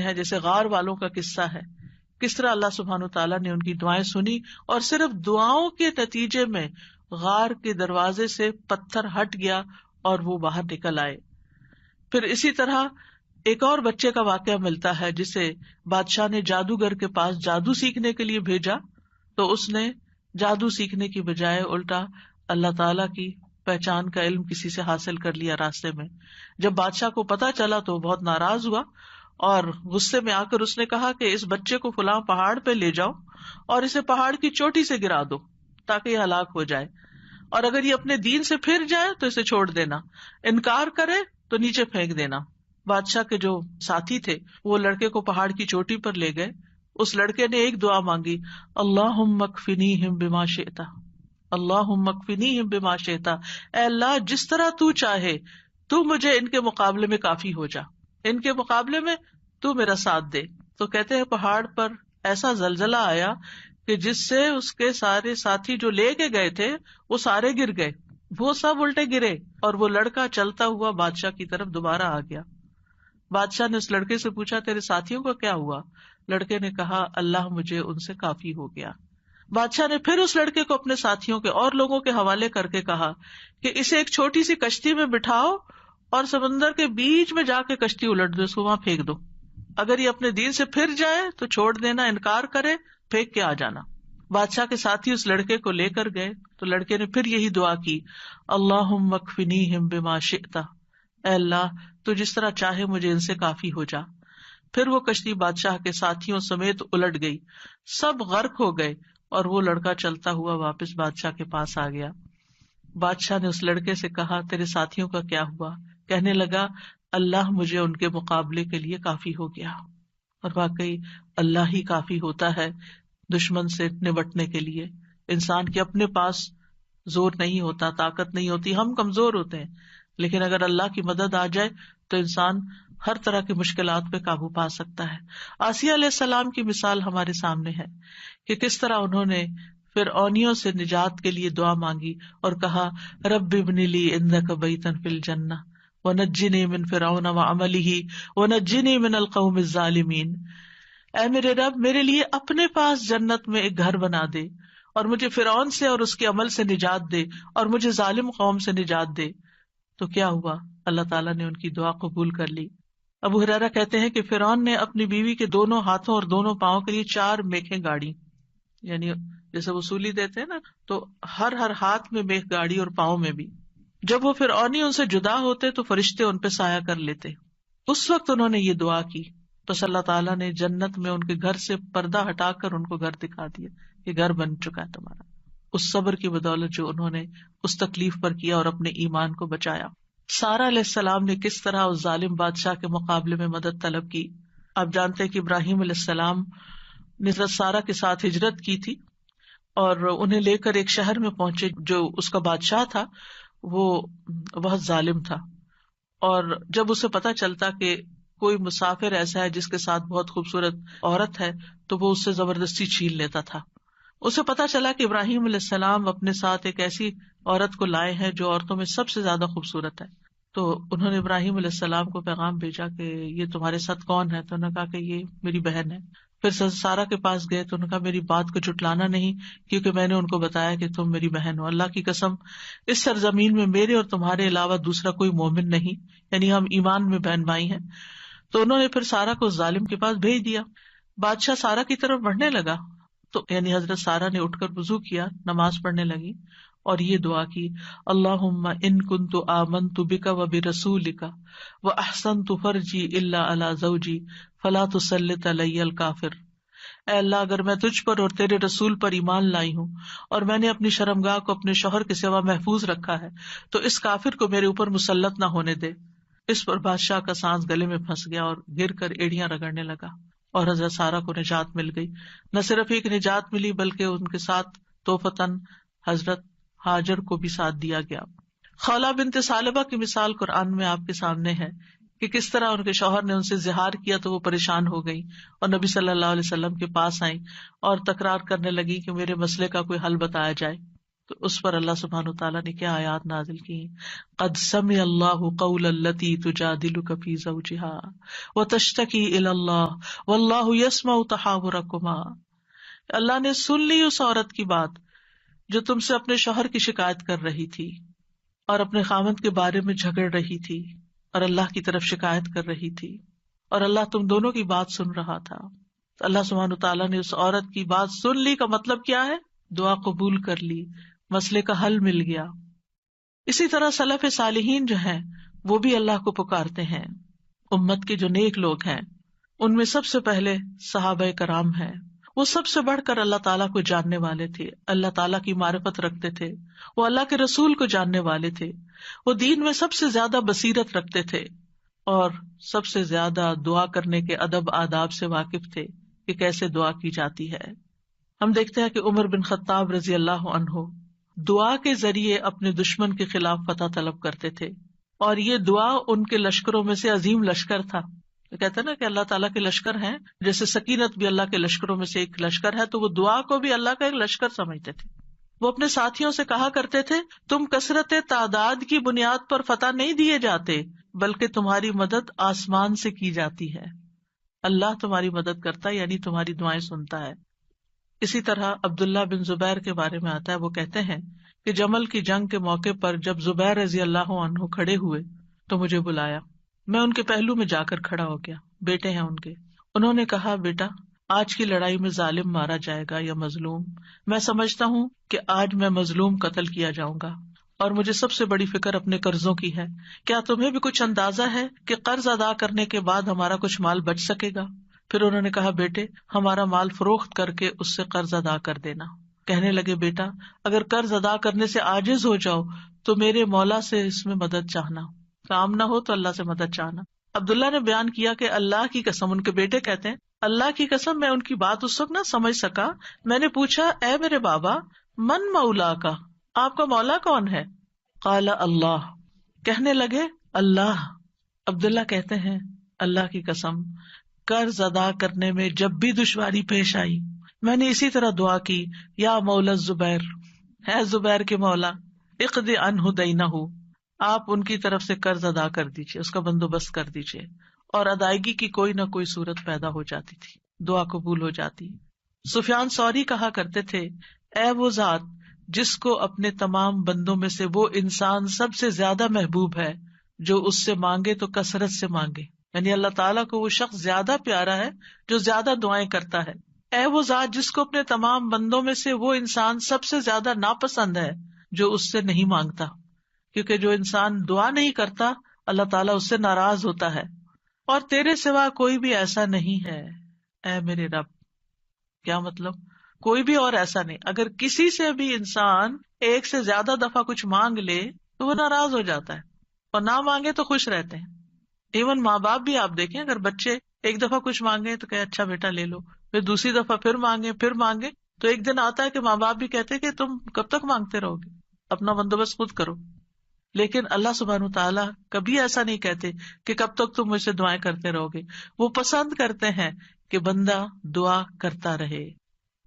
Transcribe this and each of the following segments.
ہے جیسے غار والوں کا قصہ ہے، کس طرح اللہ سبحانہ تعالیٰ نے ان کی دعائیں سنی اور صرف دعاؤں کے نتیجے میں غار کے دروازے سے پتھر ہٹ گیا اور وہ باہر نکل آئے۔ پھر اسی طرح ایک اور بچے کا واقعہ ملتا ہے جسے بادشاہ نے جادوگر کے پاس جادو سیکھنے کے لیے بھیجا، تو اس نے جادو سیکھنے کی بجائے الٹا اللہ تعالیٰ کی پہچان کا علم کسی سے حاصل کر لیا راستے میں۔ جب بادشاہ کو پتا چلا تو بہت ناراض ہوا اور غصے میں آ کر اس نے کہا کہ اس بچے کو فلاں پہاڑ پہ لے جاؤ اور اسے پہاڑ کی چوٹی سے گرا دو تاکہ یہ ہلاک ہو جائے، اور اگر یہ اپنے دین سے پھر جائے تو اسے چھوڑ دینا، انکار کرے تو نیچے پھینک دینا۔ بادشاہ کے جو ساتھی تھے وہ لڑکے کو پہاڑ کی چوٹی پر لے گئے۔ اس لڑکے نے ایک دعا مانگی، اللہم اکفنیہم بما شئت، اللہم اکفنیہم بما شئت، اے اللہ جس طرح تو چاہے تو مجھے ان کے مقابلے میں کافی ہو جا، ان کے مقابلے میں تو میرا ساتھ دے۔ تو کہتے ہیں پہاڑ پر ایسا زلزلہ آیا کہ جس سے اس کے سارے ساتھی جو لے کے گئے تھے وہ سارے گر گئے، وہ سب الٹے گرے، اور وہ لڑکا چلتا ہوا بادشاہ کی طرف دوبارہ آ گیا۔ بادشاہ نے اس لڑکے سے پوچھا تیرے ساتھیوں کا کیا ہوا؟ لڑکے نے کہا اللہ مجھے ان سے کافی ہو گیا۔ بادشاہ نے پھر اس لڑکے کو اپنے ساتھیوں کے اور لوگوں کے حوالے کر کے کہا کہ اسے ایک چھوٹی سی کشتی میں بٹھاؤ اور سمندر کے بیچ میں جا کے کشتی الٹ دو، اس کو وہاں پھینک دو، اگر یہ اپنے دین سے پھر جائے تو چھوڑ دینا، انکار کرے پھینک کے آ جانا۔ بادشاہ کے ساتھی اس لڑکے کو لے کر گئے تو لڑکے نے پھر یہی دعا کی، اللہم اکفنیہم بما شئت، اے اللہ تو جس طرح چاہے مجھے ان سے کافی ہو جا۔ پھر وہ کشتی بادشاہ کے ساتھیوں سمیت الٹ گئی، سب غرق ہو گئے اور وہ لڑکا چلتا ہوا واپس بادشاہ کے پاس آ گیا۔ بادشاہ نے اس لڑکے سے کہا تیرے ساتھیوں کا کیا ہوا؟ کہنے لگا اللہ مجھے ان کے مقابلے کے لیے کافی ہو گیا۔ اور واقعی اللہ ہی کافی ہوتا ہے دشمن سے نمٹنے کے لیے۔ انسان کے اپنے پاس زور نہیں ہوتا، طاقت نہیں ہوتی، ہم کمزور ہوتے ہیں، لیکن اگر اللہ کی مدد آ جائے تو انسان ہر طرح کی مشکلات پہ قابو پا سکتا ہے۔ آسیہ علیہ السلام کی مثال ہمارے سامنے ہے کہ کس طرح انہوں نے فرعونیوں سے نجات کے لیے دعا مانگی اور کہا رب ابن لی عندک بیتا فی الجنہ ونجنی من فرعون وعملہ ونجنی من القوم الظالمین۔ اے میرے رب میرے لیے اپنے پاس جنت میں ایک گھر بنا دے اور مجھے فرعون سے اور اس کے عمل سے نجات دے اور مجھے ظالم قوم سے نجات دے۔ تو کیا ہوا؟ اللہ تعالیٰ نے ان کی دعا قبول کر لی۔ ابو ہریرہ کہتے ہیں کہ فرعون نے اپنی بیوی کے دونوں ہاتھوں اور دونوں پاؤں کے لیے 4 میخیں گاڑی، یعنی جیسے وصولی دیتے ہیں نا، تو ہر ہاتھ میں میخ گاڑی اور پاؤں میں بھی۔ جب وہ فرعونی ان سے جدا ہوتے تو فرشتے ان پہ سایہ کر لیتے۔ اس وقت انہوں نے یہ دعا کی، بس اللہ تعالیٰ نے جنت میں ان کے گھر سے پردہ ہٹا کر ان کو گھر دکھا دیا، یہ گھر بن چکا ہے تمہارا، اس صبر کی بدولت جو انہوں نے اس تکلیف پر کیا اور اپنے ایمان کو بچایا۔ سارہ علیہ السلام نے کس طرح اس ظالم بادشاہ کے مقابلے میں مدد طلب کی۔ آپ جانتے ہیں کہ ابراہیم علیہ السلام نے حضرت سارہ کے ساتھ ہجرت کی تھی اور انہیں لے کر ایک شہر میں پہنچے، جو اس کا بادشاہ تھا وہ بہت ظالم تھا، اور جب اسے پتا چلتا کہ کوئی مسافر ایسا ہے جس کے ساتھ بہت خوبصورت عورت ہے تو وہ اس سے زبردستی چھین لیتا تھا۔ اسے پتا چلا کہ ابراہیم علیہ السلام اپنے ساتھ ایک ایسی عورت کو لائے ہیں جو عورتوں میں سب سے زیادہ خوبصورت ہے، تو انہوں نے ابراہیم علیہ السلام کو پیغام بھیجا کہ یہ تمہارے ساتھ کون ہے؟ تو انہوں نے کہا کہ یہ میری بہن ہے۔ پھر سارہ کے پاس گئے تو انہوں نے کہا میری بات کو جھٹلانا نہیں، کیونکہ میں نے ان کو بتایا کہ تم میری بہن ہو، اللہ کی قسم اس سرزمین میں میرے اور تمہارے علاوہ دوسرا کوئی مومن نہیں، یعنی ہم ایمان میں بہن بھائی ہیں۔ تو انہوں نے پھر سارہ کو ظالم کے پاس بھیج دیا۔ بادشاہ سارہ کی طرف بڑھنے لگا تو یعنی حضرت سارہ نے اٹھ کر وضو کیا، نماز پڑھنے لگی اور یہ دعا کی، اللہم ان کنت آمنت بک وبرسولک واحسنت فرجی الا علی زوجی فلا تسلط علی الکافر۔ اے اللہ اگر میں تجھ پر اور تیرے رسول پر ایمان لائی ہوں اور میں نے اپنی شرمگاہ کو اپنے شوہر کے سوا محفوظ رکھا ہے تو اس کافر کو میرے اوپر مسلط نہ ہونے دے۔ اس پر بادشاہ کا سانس گلے میں پھنس گیا اور گر کر ایڑیاں رگڑنے لگا، اور حضرت سارہ کو نجات مل گئی۔ نہ صرف ایک نجات ملی بلکہ ان کے ساتھ توفتاً حضرت ہاجر کو بھی ساتھ دیا گیا۔ خولہ بنت ثعلبہ کی مثال قرآن میں آپ کے سامنے ہے کہ کس طرح ان کے شوہر نے ان سے زہار کیا تو وہ پریشان ہو گئی اور نبی صلی اللہ علیہ وسلم کے پاس آئیں اور تکرار کرنے لگی کہ میرے مسئلے کا کوئی حل بتایا جائے۔ تو اس پر اللہ سبحانہ تعالیٰ نے کیا آیات نازل کی، قد سمع اللہ قول التی تجادلک فی زوجہا وتشتکی الی اللہ واللہ یسمع تحاورکما، اللہ نے سن لی اس عورت کی بات جو تم سے اپنے شوہر کی شکایت کر رہی تھی اور اپنے خاوند کے بارے میں جھگڑ رہی تھی اور اللہ کی طرف شکایت کر رہی تھی، اور اللہ تم دونوں کی بات سن رہا تھا۔ تو اللہ سبحانہ تعالیٰ نے اس عورت کی بات سن لی کا مطلب کیا ہے؟ دعا قبول کر لی، مسئلے کا حل مل گیا۔ اسی طرح سلف صالحین جو ہیں وہ بھی اللہ کو پکارتے ہیں۔ امت کے جو نیک لوگ ہیں ان میں سب سے پہلے صحابہ کرام ہیں، وہ سب سے بڑھ کر اللہ تعالیٰ کو جاننے والے تھے، اللہ تعالیٰ کی معرفت رکھتے تھے، وہ اللہ کے رسول کو جاننے والے تھے، وہ دین میں سب سے زیادہ بصیرت رکھتے تھے اور سب سے زیادہ دعا کرنے کے ادب آداب سے واقف تھے کہ کیسے دعا کی جاتی ہے۔ ہم دیکھتے ہیں کہ عمر بن خطاب رضی اللہ عنہ دعا کے ذریعے اپنے دشمن کے خلاف فتح طلب کرتے تھے، اور یہ دعا ان کے لشکروں میں سے عظیم لشکر تھا۔ کہتے ہیں نا کہ اللہ تعالیٰ کے لشکر ہیں، جیسے سکینت بھی اللہ کے لشکروں میں سے ایک لشکر ہے، تو وہ دعا کو بھی اللہ کا ایک لشکر سمجھتے تھے۔ وہ اپنے ساتھیوں سے کہا کرتے تھے، تم کثرت تعداد کی بنیاد پر فتح نہیں دیے جاتے، بلکہ تمہاری مدد آسمان سے کی جاتی ہے۔ اللہ تمہاری مدد کرتا ہے، یعنی تمہاری دعائیں سنتا ہے۔ اسی طرح عبداللہ بن زبیر کے بارے میں آتا ہے، وہ کہتے ہیں کہ جمل کی جنگ کے موقع پر جب زبیر رضی اللہ عنہ کھڑے ہوئے تو مجھے بلایا، میں ان کے پہلو میں جا کر کھڑا ہو گیا، بیٹے ہیں ان کے۔ انہوں نے کہا، بیٹا آج کی لڑائی میں ظالم مارا جائے گا یا مظلوم؟ میں سمجھتا ہوں کہ آج میں مظلوم قتل کیا جاؤں گا، اور مجھے سب سے بڑی فکر اپنے قرضوں کی ہے۔ کیا تمہیں بھی کچھ اندازہ ہے کہ قرض ادا کرنے کے بعد ہمارا کچھ مال بچ سکے گا؟ پھر انہوں نے کہا، بیٹے ہمارا مال فروخت کر کے اس سے قرض ادا کر دینا۔ کہنے لگے، بیٹا اگر قرض ادا کرنے سے عاجز ہو جاؤ تو میرے مولا سے اس میں مدد چاہنا، کام نہ ہو تو اللہ سے مدد چاہنا۔ عبداللہ نے بیان کیا کہ اللہ کی قسم، ان کے بیٹے کہتے ہیں، اللہ کی قسم میں ان کی بات اس وقت نہ سمجھ سکا۔ میں نے پوچھا، اے میرے بابا، من مولا کا، آپ کا مولا کون ہے؟ قال اللہ، کہنے لگے اللہ۔ عبداللہ کہتے ہیں، اللہ کی قسم قرض ادا کرنے میں جب بھی دشواری پیش آئی میں نے اسی طرح دعا کی، یا مولا زبیر، ہے زبیر کے مولا، اقض عنہ دینہ، آپ ان کی طرف سے قرض ادا کر دیجیے، اس کا بندوبست کر دیجیے، اور ادائیگی کی کوئی نہ کوئی صورت پیدا ہو جاتی تھی، دعا قبول ہو جاتی۔ سفیان ثوری کہا کرتے تھے، اے وہ ذات جس کو اپنے تمام بندوں میں سے وہ انسان سب سے زیادہ محبوب ہے جو اس سے مانگے تو کثرت سے مانگے، یعنی اللہ تعالیٰ کو وہ شخص زیادہ پیارا ہے جو زیادہ دعائیں کرتا ہے۔ اے وہ ذات جس کو اپنے تمام بندوں میں سے وہ انسان سب سے زیادہ ناپسند ہے جو اس سے نہیں مانگتا، کیونکہ جو انسان دعا نہیں کرتا اللہ تعالیٰ اس سے ناراض ہوتا ہے، اور تیرے سوا کوئی بھی ایسا نہیں ہے اے میرے رب۔ کیا مطلب؟ کوئی بھی اور ایسا نہیں۔ اگر کسی سے بھی انسان ایک سے زیادہ دفعہ کچھ مانگ لے تو وہ ناراض ہو جاتا ہے، اور نہ مانگے تو خوش رہتے ہیں۔ ایون ماں باپ بھی آپ دیکھیں، اگر بچے ایک دفعہ کچھ مانگے تو کہ اچھا بیٹا لے لو، پھر دوسری دفعہ پھر مانگے تو ایک دن آتا ہے کہ ماں باپ بھی کہتے کہ تم کب تک مانگتے رہو گے، اپنا بندوبست خود کرو۔ لیکن اللہ سبحانہ تعالیٰ کبھی ایسا نہیں کہتے کہ کب تک تم مجھ سے دعائیں کرتے رہو گے، وہ پسند کرتے ہیں کہ بندہ دعا کرتا رہے۔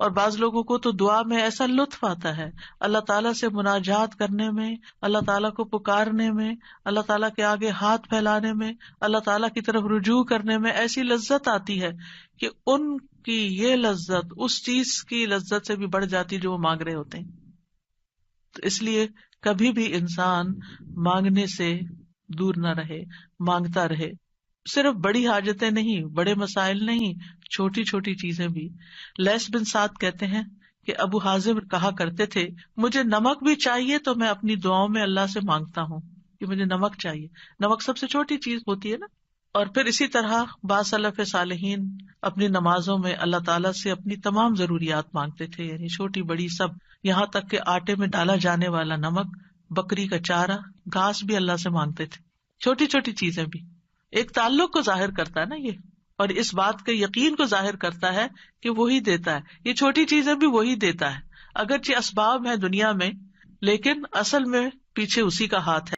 اور بعض لوگوں کو تو دعا میں ایسا لطف آتا ہے، اللہ تعالیٰ سے مناجات کرنے میں، اللہ تعالیٰ کو پکارنے میں، اللہ تعالیٰ کے آگے ہاتھ پھیلانے میں، اللہ تعالیٰ کی طرف رجوع کرنے میں ایسی لذت آتی ہے کہ ان کی یہ لذت اس چیز کی لذت سے بھی بڑھ جاتی جو وہ مانگ رہے ہوتے ہیں۔ تو اس لیے کبھی بھی انسان مانگنے سے دور نہ رہے، مانگتا رہے، صرف بڑی حاجتیں نہیں، بڑے مسائل نہیں، چھوٹی چھوٹی چیزیں بھی۔ لیث بن سعد کہتے ہیں کہ ابو حازم کہا کرتے تھے، مجھے نمک بھی چاہیے تو میں اپنی دعاؤں میں اللہ سے مانگتا ہوں کہ مجھے نمک چاہیے۔ نمک سب سے چھوٹی چیز ہوتی ہے نا۔ اور پھر اسی طرح بعض سلف صالحین اپنی نمازوں میں اللہ تعالیٰ سے اپنی تمام ضروریات مانگتے تھے، یعنی چھوٹی بڑی سب، یہاں تک کہ آٹے میں ڈالا جانے والا نمک، بکری کا چارہ، گھاس بھی اللہ سے مانگتے تھے، چھوٹی چھوٹی چیزیں بھی۔ ایک تعلق کو ظاہر کرتا ہے نا یہ، اور اس بات کے یقین کو ظاہر کرتا ہے کہ وہی دیتا ہے، یہ چھوٹی چیزیں بھی وہی دیتا ہے، اگرچہ اسباب ہیں دنیا میں لیکن اصل میں پیچھے اسی کا ہاتھ ہے۔